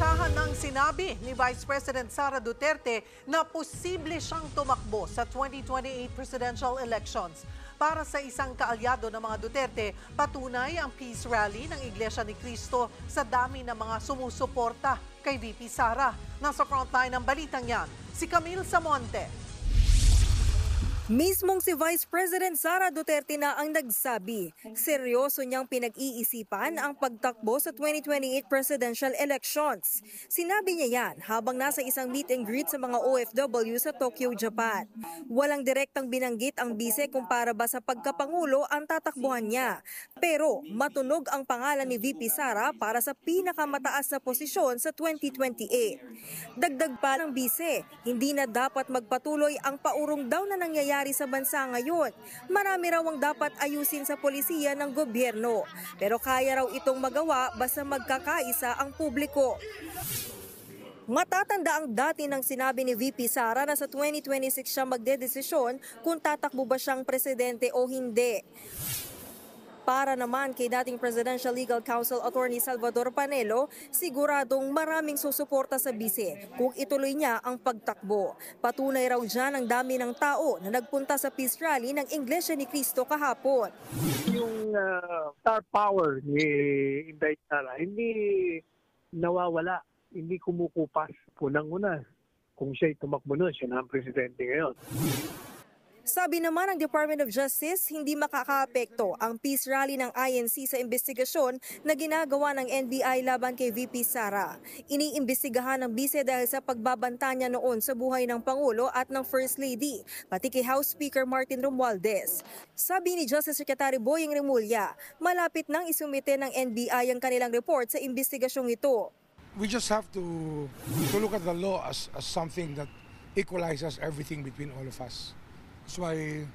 Inasyahan ng sinabi ni Vice President Sara Duterte na posible siyang tumakbo sa 2028 presidential elections. Para sa isang kaalyado ng mga Duterte, patunay ang peace rally ng Iglesia ni Cristo sa dami ng mga sumusuporta kay VP Sara. Nasa frontline ng balitang yan, si Camille Samonte. Mismong si Vice President Sara Duterte na ang nagsabi, seryoso niyang pinag-iisipan ang pagtakbo sa 2028 presidential elections. Sinabi niya yan habang nasa isang meet and greet sa mga OFW sa Tokyo, Japan. Walang direktang binanggit ang bise kung para ba sa pagkapangulo ang tatakbuhan niya. Pero matunog ang pangalan ni VP Sara para sa pinakamataas na posisyon sa 2028. Dagdag pa ng bise, hindi na dapat magpatuloy ang paurong daw na nangyayari sa bansa ngayon. Marami raw ang dapat ayusin sa polisiya ng gobyerno. Pero kaya raw itong magawa basta magkakaisa ang publiko. Matatanda ang dati ng sinabi ni VP Sara na sa 2026 siya magdedesisyon kung tatakbo ba siyang presidente o hindi. Para naman kay dating Presidential Legal Counsel Attorney Salvador Panelo, siguradong maraming susuporta sa bise kung ituloy niya ang pagtakbo. Patunay raw dyan ang dami ng tao na nagpunta sa peace rally ng Iglesia ni Cristo kahapon. Yung star power ni Inday Sara, hindi nawawala, hindi kumukupas. Unang-una, kung siya'y tumakbo nun, siya na ang presidente ngayon. Sabi naman ng Department of Justice, hindi makakaapekto ang peace rally ng INC sa investigasyon na ginagawa ng NBI laban kay VP Sara. Iniimbestigahan ng bise dahil sa pagbabanta niya noon sa buhay ng Pangulo at ng First Lady, pati kay House Speaker Martin Romualdez. Sabi ni Justice Secretary Boying Remulla, malapit nang isumite ng NBI ang kanilang report sa investigasyong ito. We just have to look at the law as something that equalizes everything between all of us. That's why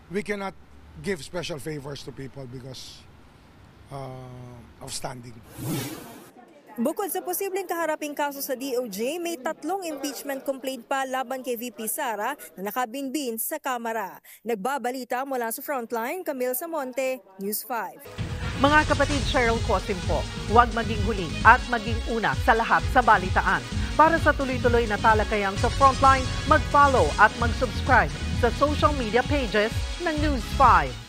we cannot give special favors to people because of standing. Bukod sa posibleng kaharaping kaso sa DOJ, may 3 impeachment complaint pa laban kay VP Sara na nakabinbin sa Kamara. Nagbabalita mula sa Frontline, Camille Samonte, News 5. Mga kapatid, Cheryl Cosim po, huwag maging huli at maging una sa lahat sa balitaan. Para sa tuloy-tuloy na talakayan sa Frontline, mag-follow at mag-subscribe sa social media pages ng News 5.